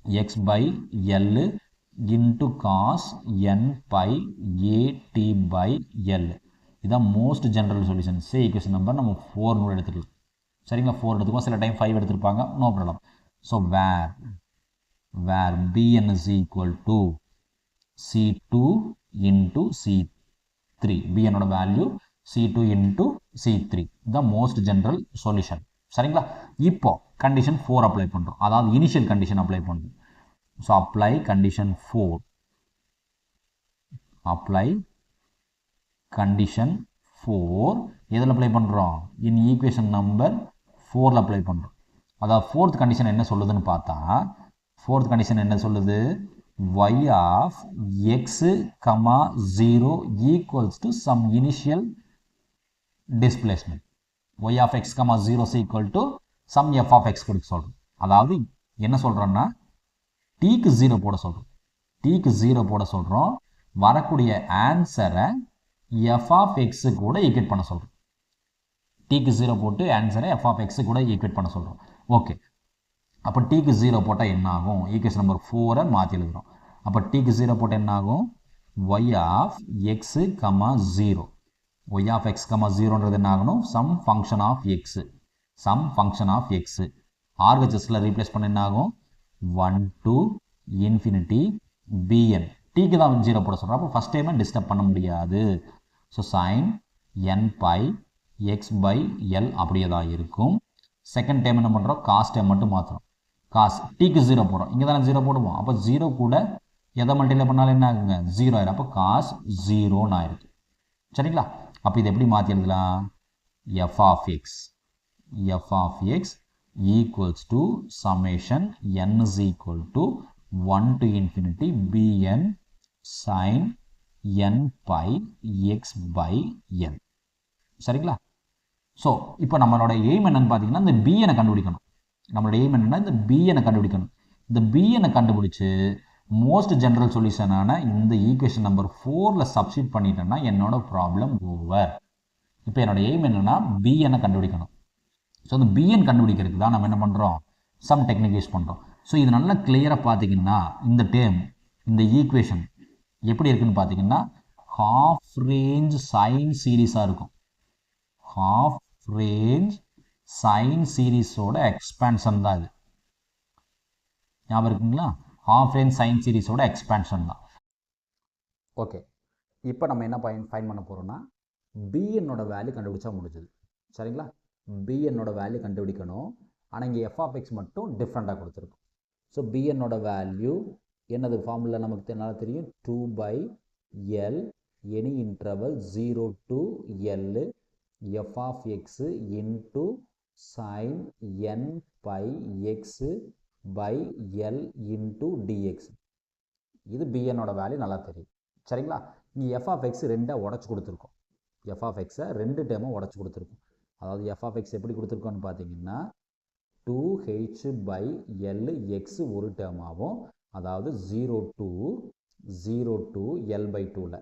X by L into cos n by A T by L. இதுதான் most general solution. Say equation number நம்ம 4 எடுத்துக்கலாம். சரிங்களா, 4 எடுத்துக்கோம், சில டைம் 5 எடுத்துருப்பாங்க, no problem. So where bn is equal to C2 into C3, bnோட வேல்யூ C2 into C3, the most general solution. சரிங்களா, இப்போ கண்டிஷன் 4 அப்ளை பண்ணுறோம், அதாவது இனிஷியல் கண்டிஷன் அப்ளை பண்ணுறோம். So apply condition 4, apply condition 4 எதில் அப்ளை பண்ணுறோம், இன் ஈக்குவேஷன் நம்பர் 4 அப்ளை பண்ணுறோம். அதாவது ஃபோர்த் கண்டிஷன் என்ன சொல்லுதுன்னு பார்த்தா, ஃபோர்த் கண்டிஷன் என்ன சொல்லுது, y of X comma 0 equals to some initial displacement, y of X comma 0 equal to some f of X கொடுக்க சொல்கிறோம். அதாவது என்ன சொல்கிறோன்னா டீக்கு 0 போட சொல்கிறோம், டீக்கு 0 போட சொல்கிறோம், வரக்கூடிய ஆன்சரை f ஆஃப் எக்ஸு கூட ஈக்குவேட் பண்ண சொல்கிறோம். டீக்கு 0 போட்டு ஆன்சரை f ஆஃப் எக்ஸு கூட ஈக்குவேட் பண்ண சொல்கிறோம். ஓகே, அப்போ டீக்கு 0 போட்டால் என்ன ஆகும், ஈக்குவேஷன் நம்பர் 4 மாற்றி எழுதுகிறோம். அப்போ டீக்கு 0 போட்டால் என்ன ஆகும், y of X comma 0, y of X comma 0ன்றது என்ன ஆகணும், some function of X, some function of X ஆர்ஹெச்எஸில் ரீப்ளேஸ் பண்ண என்ன ஆகும், 1 to infinity bn. டீக்கு தான் 0 போட சொல்கிறோம், அப்போ ஃபஸ்ட் டைமே டிஸ்டர்ப் பண்ண முடியாது. So sine n by X by L அப்படியே தான் இருக்கும். செகண்ட் டைம் என்ன பண்ணுறோம், காஸ் டைம் மட்டும் மாற்றுறோம், காஸ் டீக்கு 0 போடுறோம், இங்கே தானே 0 போடுவோம், அப்போ 0 கூட எதை மல்டிப்ளை பண்ணாலும் என்ன ஆகுங்க, 0 ஆயிரும், அப்போ காஸ் 0ன்னு ஆயிருக்கு. சரிங்களா, அப்போ இது எப்படி மாற்றி எழுதலாம், f of X equals to summation n is equal to 1 to infinity bn sin n by X by L. சரிங்களா, ஸோ இப்போ நம்மளோட எய்ம் என்னன்னு பார்த்தீங்கன்னா இந்த bn கண்டுபிடிக்கணும். நம்மளோட எய்ம் என்னன்னா இந்த bn கண்டுபிடிக்கணும். இந்த bn கண்டுபிடிச்சு மோஸ்ட் ஜென்ரல் சொல்யூஷனான இந்த ஈக்குவேஷன் நம்பர் 4ல் சப்ஸ்டிட் பண்ணிட்டேன்னா என்னோட ப்ராப்ளம் ஓவர். இப்போ என்னோட எய்ம் என்னன்னா bn கண்டுபிடிக்கணும். ஸோ அந்த bn கண்டுபிடிக்கிறதுக்கு தான் நம்ம என்ன பண்ணுறோம், சம் டெக்னிக் யூஸ் பண்ணுறோம். ஸோ இது நல்லா கிளியராக பார்த்தீங்கன்னா இந்த டேர்ம், இந்த ஈக்குவேஷன் எப்படி இருக்குன்னு பார்த்தீங்கன்னா ஹாஃப் ரேஞ்ச் சைன் சீரீஸாக இருக்கும். ஹாஃப் ரேஞ்ச் சைன் சீரீஸோட எக்ஸ்பேன்ஷன் தான் இது, ஞாபகம் இருக்குங்களா, ஹாஃப் ரேஞ்ச் சைன் சீரீஸோட எக்ஸ்பேன்ஷன் தான். ஓகே, இப்போ நம்ம என்ன ஃபைன் பண்ண போகிறோம்னா பிஎன்னோட வேல்யூ கண்டுபிடிச்சா முடிஞ்சது. சரிங்களா? பிஎன்னோட வேல்யூ கண்டுபிடிக்கணும். ஆனால் இங்கே எஃப் ஆஃப் எக்ஸ் மட்டும் டிஃப்ரெண்ட்டாக கொடுத்துருக்கும். ஸோ பிஎன்னோட வேல்யூ என்னது ஃபார்முலா நமக்கு நல்லா தெரியும், 2/L any interval 0 to L f of x into sin n pi x by L into dx. இது பிஎன்னோட வேல்யூ நல்லா தெரியும். சரிங்களா? இங்கே எஃப் ஆஃப் எக்ஸ் ரெண்டாக உடச்சி கொடுத்துருக்கோம். எஃப் ஆஃப் எக்ஸை ரெண்டு டேமாக உடச்சி கொடுத்துருக்கோம். அதாவது எஃப் ஆஃப் எக்ஸ் எப்படி கொடுத்துருக்கோன்னு பார்த்தீங்கன்னா 2h/L எக்ஸ் ஒரு டேர்மாகவும், அதாவது 0 to L/2ல்.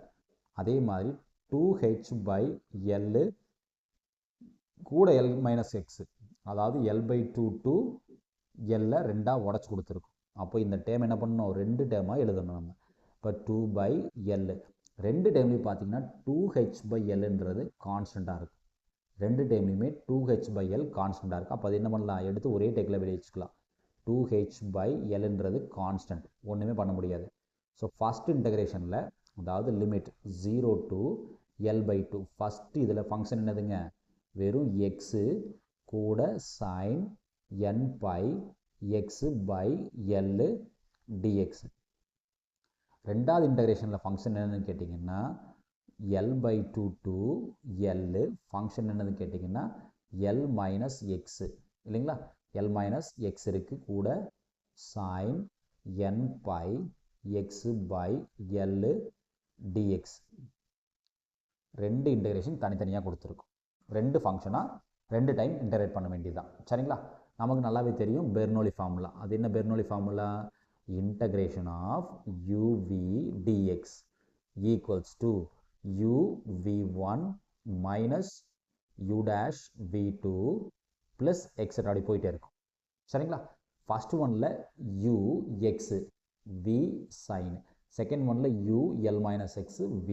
அதே மாதிரி 2h/L கூட L மைனஸ் எக்ஸ், அதாவது L/2 to L ரெண்டாக உடச்சி கொடுத்துருக்கோம். அப்போ இந்த டேம் என்ன பண்ணணும், ரெண்டு டேமாக எழுதணும் நம்ம. இப்போ 2/L ரெண்டு டேம்லையும் பார்த்தீங்கன்னா 2h/Lன்றது கான்ஸ்டண்ட்டாக இருக்கும். ரெண்டு டைம்லையுமே 2h/L கான்ஸ்டண்ட்டாக இருக்குது. அப்போ அது என்ன பண்ணலாம், எடுத்து ஒரே டேக்கில் வெளியே வச்சுக்கலாம். 2h/Lன்றது கான்ஸ்டன்ட், ஒன்றுமே பண்ண முடியாது. ஸோ ஃபஸ்ட் இன்டகிரேஷனில், அதாவது லிமிட் 0 to L/2, ஃபஸ்ட்டு இதில் ஃபங்க்ஷன் என்னதுங்க, வெறும் எக்ஸு கூட sin n pi x/L dx. ரெண்டாவது இன்டகிரேஷனில் ஃபங்க்ஷன் என்னன்னு கேட்டிங்கன்னா L/2 to L, ஃபங்க்ஷன் என்னது கேட்டிங்கன்னா L மைனஸ் எக்ஸு இல்லைங்களா, L மைனஸ் எக்ஸ் இருக்குது, கூட sin n pi x/L dx. ரெண்டு இன்டகிரேஷன் தனித்தனியாக கொடுத்துருக்கும். ரெண்டு ஃபங்க்ஷனாக ரெண்டு டைம் இன்டகிரேட் பண்ண வேண்டியதுதான். சரிங்களா? நமக்கு நல்லாவே தெரியும் பெர்னோலி ஃபார்முலா. அது என்ன Bernoulli formula, integration of uv dx equals to u v1 minus u dash v2 plus extra அப்படி போயிட்டே இருக்கும். சரிங்களா? ஃபஸ்ட் ஒனில் u X v sin, second ஒனில் u l minus X v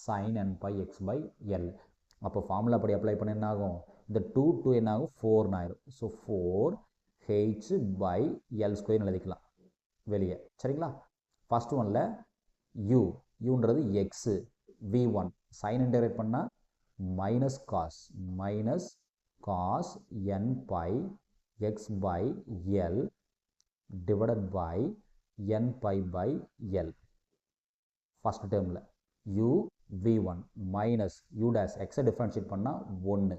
sin n pi x/L. அப்போ formula அப்படி apply பண்ண என்ன ஆகும், இந்த 2 என்ன ஆகும், 4 ஆயிரும். ஸோ 4h/L² எழுதிக்கலாம் வெளியே. சரிங்களா? ஃபஸ்ட் ஒனில் யூன்றது எக்ஸு v1 சைன் இன்டகிரேட் பண்ணால் minus cos n pi x/L divided by n pi/L. First டேர்மில் u v1 minus u dash எக்ஸை டிஃப்ரென்ஷியேட் பண்ணால் 1,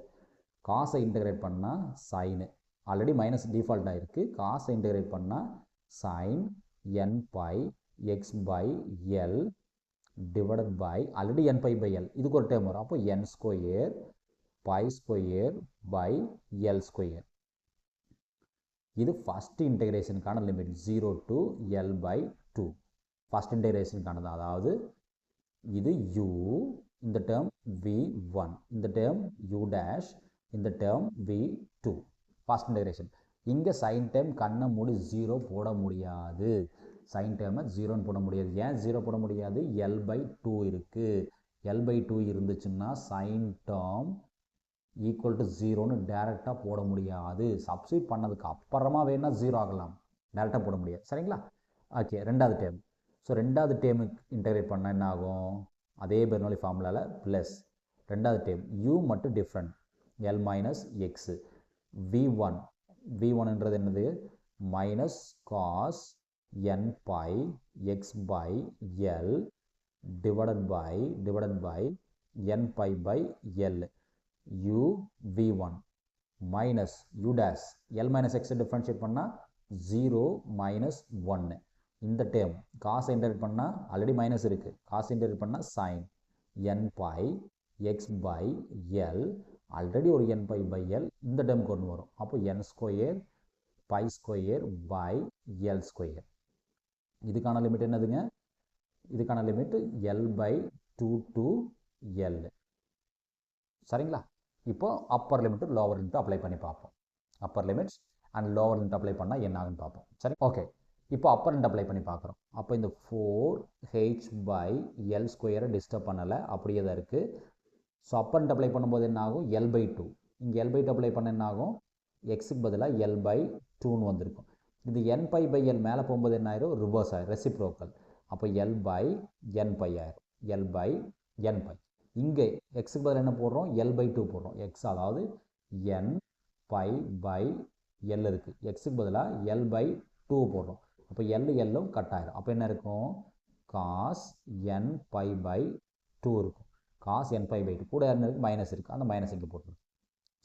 காசை இன்டகிரேட் பண்ணால் சைனு, ஆல்ரெடி மைனஸ் டிஃபால்ட்டாக இருக்குது, காசை இன்டகிரேட் பண்ணால் sin n pi x/L divided by already n pi/L, இதுக்கு ஒரு டேர்ம் வரும். அப்போ n² pi² L². இது ஃபஸ்ட் இன்டகிரேஷனுக்கான லிமிட் 0 to L/2. ஃபஸ்ட் இன்டகிரேஷனுக்கானது, அதாவது இது u, இந்த டேர்ம் v1, இந்த டேர்ம் u dash, இந்த டேர்ம் v2. ஃபஸ்ட் இன்டகிரேஷன். இங்கே சைன் டைம் கண்ணை மூடி 0 போட முடியாது. சைன் டைமை 0ன்னு போட முடியாது. ஏன் 0 போட முடியாது, L/2 இருக்குது. L/2 இருந்துச்சுன்னா சைன் டேர்ம் ஈக்குவல் டு 0ன்னு டேரெக்டாக போட முடியாது. சப்ஸ்டியூட் பண்ணதுக்கு அப்புறமா வேணால் 0 ஆகலாம், டேரெக்டாக போட முடியாது. சரிங்களா? ஓகே, ரெண்டாவது டேர்ம். ஸோ ரெண்டாவது டேர்முக்கு இன்டகிரேட் பண்ணால் என்ன ஆகும், அதே பெர்னோலி ஃபார்முலாவில் ப்ளஸ் ரெண்டாவது டேர்ம் u மட்டும் டிஃப்ரெண்ட், L மைனஸ் எக்ஸு v1ன்றது என்னது, minus cos n pi x/L divided by n pi/L u v1 minus u dash L minus எக்ஸை டிஃப்ரென்ஷியேட் பண்ணால் 0 மைனஸ் 1. இந்த டேர்ம் காசை இன்டகிரேட் பண்ணால் ஆல்ரெடி மைனஸ் இருக்குது, காசை இன்டகிரேட் பண்ணால் sin n pi x/L, already ஒரு n pi/L, இந்த டேர்முக்கு ஒன்று வரும். அப்போ n² pi²/L². இதுக்கான லிமிட் என்னதுங்க, இதுக்கான லிமிட் L/2 to L. சரிங்களா? இப்போ upper limit lower limit apply பண்ணி பார்ப்போம். Upper limits and lower limit apply பண்ணால் என்ன ஆகுன்னு பார்ப்போம். சரி, ஓகே. இப்போ அப்பர் லிமிட் அப்ளை பண்ணி பார்க்குறோம். அப்போ இந்த 4h/L² டிஸ்டர்ப் பண்ணலை, அப்படியே தான் இருக்குது. ஸோ அப்பர் லிமிட் அப்ளை பண்ணும்போது என்ன ஆகும், L/2. இங்கே L/2 அப்ளை பண்ண என்ன ஆகும், எக்ஸுக்கு பதிலாக L/2ன்னு வந்திருக்கும். இது n pi/L மேலே போகும்போது என்ன ஆயிரும், ரிவர்ஸ் ஆயிரும், ரெசிப்ரோக்கல். அப்போ L/n pi ஆயிரும், L/n pi. இங்கே எக்ஸுக்கு பதில் என்ன போடுறோம், L/2 போடுறோம். எக்ஸ் அதாவது n பை பை எல் இருக்குது, எக்ஸுக்கு பதிலாக L/2 போடுறோம். அப்போ எல்லும் கட் ஆயிடும். அப்போ என்ன இருக்கும், காஸ் n பை பை 2 இருக்கும். காஸ் n பை பை 2 கூட என்ன இருக்குது, மைனஸ் இருக்குது, அந்த மைனஸ் இங்கே போட்டுருக்கும்.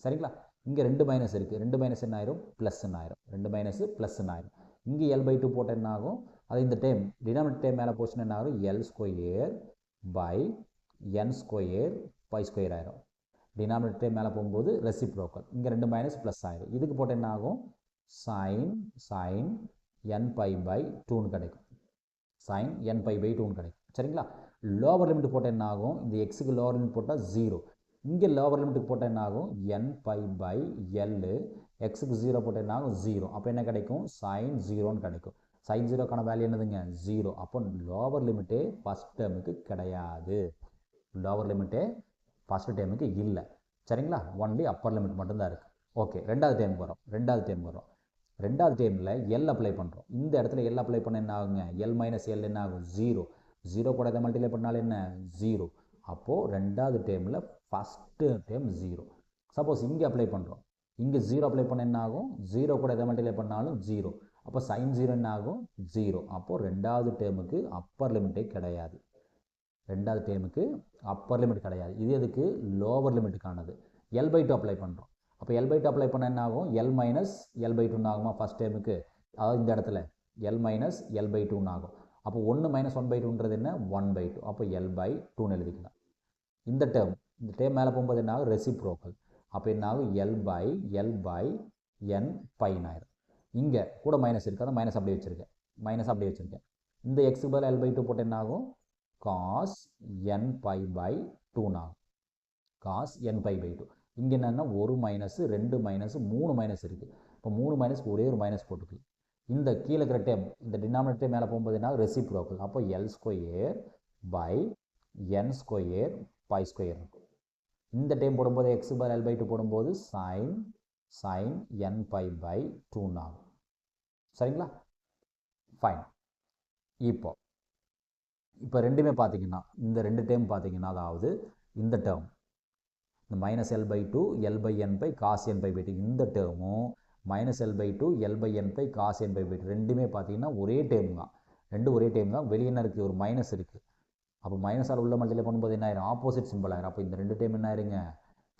சரிங்களா, இங்கே 2 மைனஸ் இருக்குது, 2 மைனஸ் என்ன ஆயிரும், ப்ளஸ்ன்னு ஆயிரும். 2 மைனஸ் ப்ளஸ்ன்னு ஆயிரும். இங்கே L/2 போட்டால் என்ன ஆகும், அது இந்த டைம் டினாமினேட்டர் டைம் மேலே போச்சுன்னா என்ன ஆகும், L square by n square by square ஆயிரும். டினாமினேட்டர் டைம் மேலே போகும்போது ரெசிப்ரோக்கல், இங்கே 2 மைனஸ் ப்ளஸ் ஆயிரும். இதுக்கு போட்டால் என்ன ஆகும், சைன் n பை பை 2ன்னு கிடைக்கும். சைன் n பை பை 2ன்னு கிடைக்கும். சரிங்களா, லோவர் லிமிட் போட்டால் என்ன ஆகும், இந்த எக்ஸுக்கு லோவர் லிமிட் போட்டால் 0, இங்கே லோவர் லிமிட்டுக்கு போட்டால் என்ன ஆகும், n பை பை எல், எக்ஸுக்கு 0 போட்டால் என்ன ஆகும், 0. அப்போ என்ன கிடைக்கும், சைன் 0ன்னு கிடைக்கும். சைன் 0க்கான வேல்யூ என்னதுங்க, 0. அப்போ லோவர் லிமிட்டே ஃபஸ்ட் டேர்முக்கு கிடையாது. லோவர் லிமிட்டே ஃபஸ்ட் டேர்முக்கு இல்லை. சரிங்களா, ஒன்லி அப்பர் லிமிட் மட்டும்தான் இருக்குது. ஓகே, ரெண்டாவது டைம் வரும். ரெண்டாவது டைமில் எல் அப்ளை பண்ணுறோம். இந்த இடத்துல எல் அப்ளை பண்ண என்ன ஆகுங்க, எல் மைனஸ் எல் என்ன ஆகும், 0 கூட இதை மல்டிப்ளை பண்ணாலும் என்ன, 0. அப்போது ரெண்டாவது டைமில் ஃபஸ்ட்டு டைம் 0. சப்போஸ் இங்கே அப்ளை பண்ணுறோம், இங்கே 0 அப்ளை பண்ண என்ன ஆகும், 0 கூட இதை மல்டிப்ளை பண்ணாலும் 0. அப்போ சைன் 0 என்ன ஆகும், 0. அப்போது ரெண்டாவது டேர்முக்கு அப்பர் லிமிட்டே கிடையாது. ரெண்டாவது டேர்முக்கு அப்பர் லிமிட் கிடையாது. இது எதுக்கு, லோவர் லிமிட்டுக்கானது. L/2 அப்ளை பண்ணுறோம். அப்போ L/2 அப்ளை பண்ண என்ன ஆகும், L மைனஸ் L/2 ஆகுமா ஃபஸ்ட் டேர்முக்கு, அதாவது இந்த இடத்துல L மைனஸ் L/2 ஆகும். அப்போ 1 மைனஸ் 1/2ன்றது என்ன, 1/2. அப்போ L/2ன்னு எழுதிக்கலாம். இந்த டேர்ம் மேலே போகும்போது என்ன ஆகும், ரெசிப்ரோக்கல். அப்போ என்ன ஆகும், L பை n பைன்னு ஆயிரும். இங்கே கூட மைனஸ் இருக்குது, அதை மைனஸ் அப்படியே வச்சுருக்கேன். இந்த எக்ஸுக்கு பதில் L/2 போட்டு என்ன ஆகும், காஸ் n பை பை 2 ஆகும். Cos n pi by 2. இங்கே என்னென்னா ஒரு மைனஸு, 2 மைனஸு, 3 மைனஸ் இருக்குது. இப்போ 3 மைனஸ்க்கு ஒரே ஒரு மைனஸ் போட்டுக்கலாம். இந்த கீழே இருக்கிற டேம், இந்த டினாமினேட்டர் மேலே போகும்போது என்ன ரெசிப்ரோக்கல். அப்போ L square by n square by square இருக்கும். இந்த டைம் போடும்போது எக்ஸு பதில் L/2 போடும்போது சைன் n பை பை 2 ஆகும். சரிங்களா, ஃபைன். இப்போ ரெண்டுமே பார்த்தீங்கன்னா, இந்த ரெண்டு டேர்ம் பார்த்தீங்கன்னா, அதாவது இந்த டேர்ம் இந்த minus L/2 L/n pi cos n pi by 2, இந்த டேர்மும் minus L/2 L/n pi cos n pi by 2 ரெண்டுமே பார்த்தீங்கன்னா ஒரே டேர்ம் தான். ஒரே டேர்ம் தான். வெளியே என்ன இருக்குது, ஒரு மைனஸ் இருக்குது. அப்போ மைனஸால் உள்ள மல்டிப்ளை பண்ணும்போது என்ன ஆயிரும், ஆப்போசிட் சிம்பிள் ஆயிரும். அப்போ இந்த ரெண்டு டைம் என்ன ஆயிருங்க,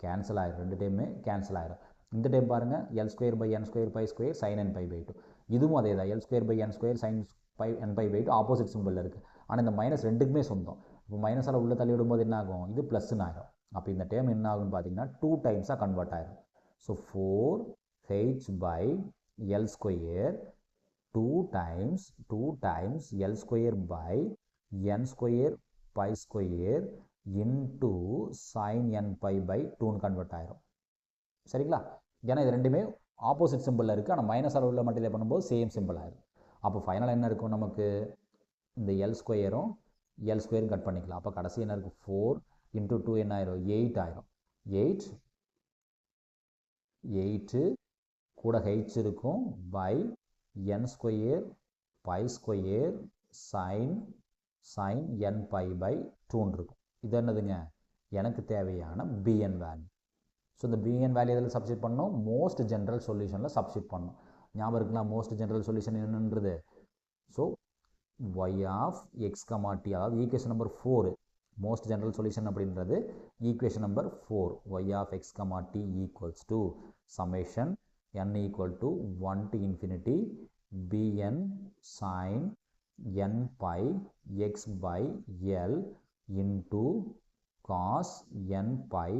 கேன்சல் ஆயிரும். ரெண்டு டைமே கேன்சல் ஆயிரும். இந்த டைம் பாருங்கள், L square by n square by square sine n pi by 2. இதுவும் அதே தான், L square by n square sine n pi by 2 opposite சிம்பிளில் இருக்குது. ஆனால் இந்த மைனஸ் ரெண்டுக்குமே சொந்தம். இப்போ மைனஸால் உள்ள தள்ளி விடும்போது என்ன ஆகும், இது ப்ளஸ்ன்னு ஆயிரும். அப்போ இந்த டேம் என்ன ஆகும்னு பார்த்தீங்கன்னா 2 டைம்ஸாக கன்வெர்ட் ஆயிரும். So 4h by L square 2 times L square by n square by square into sine n pi by 2ன்னு கன்வெர்ட் ஆயிரும். சரிங்களா, ஏன்னா இது ரெண்டுமே ஆப்போசிட் சிம்பிளில் இருக்குது. ஆனால் மைனஸ் அளவில் மல்டிப்ளை பண்ணும்போது சேம் சிம்பிள் ஆயிரும். அப்போ ஃபைனலாக என்ன இருக்கும், நமக்கு இந்த L ஸ்கொயரும் கட் பண்ணிக்கலாம். அப்போ கடைசி என்ன இருக்குது, 4 இன்டூ 2 என்ன ஆயிரும், 8 ஆயிரும். 8 கூட h இருக்கும் by n square by square sine n pi by 2 இருக்கும். இது என்னதுங்க, எனக்கு தேவையான bn வேல்யூ. ஸோ இந்த bn வேல்யூ இதில் சப்ஸ்டிட் பண்ணணும், மோஸ்ட் ஜென்ரல் சொல்யூஷனில் சப்ஸ்டிட் பண்ணணும். ஞாபகம் இருக்குங்களா, மோஸ்ட் ஜென்ரல் சொல்யூஷன் என்னன்றது. So y of x, t, அதாவது equation number 4 most general solution அப்படின்றது equation number 4. y of x, t equals to summation n equal to 1 to infinity bn sin n pi x by L into cos n pi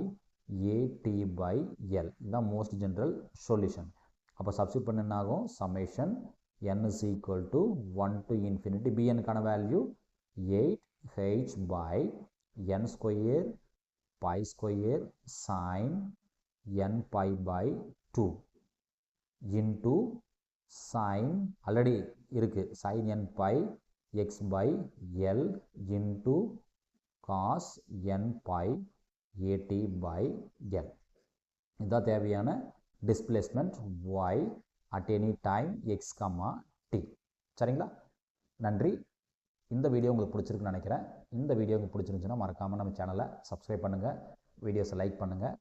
at by L. இதுதான் most general solution. அப்போ substitute பண்ண என்ன ஆகும், summation n is equal to 1 to infinity bn கான value 8h by n square pi square sin n pi by 2 into sin already இருக்கு sin n pi x by L into cos n pi at by L. இதுதான் தேவையான displacement y at any time x, t. சரிங்களா, நன்றி. இந்த video உங்களுக்கு பிடிச்சிருக்குன்னு நினைக்கிறேன். இந்த வீடியோ உங்களுக்கு பிடிச்சிருந்துச்சுன்னா மறக்காமல் நம்ம சேனலை சப்ஸ்கிரைப் பண்ணுங்கள், வீடியோஸை லைக் பண்ணுங்கள்,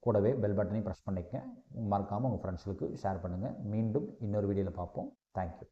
கூடவே பெல் பட்டனையும் ப்ரெஸ் பண்ணிக்கங்க. மறக்காமல் உங்கள் ஃப்ரெண்ட்ஸுக்கு ஷேர் பண்ணுங்கள். மீண்டும் இன்னொரு வீடியோவில் பார்ப்போம். தேங்க்யூ.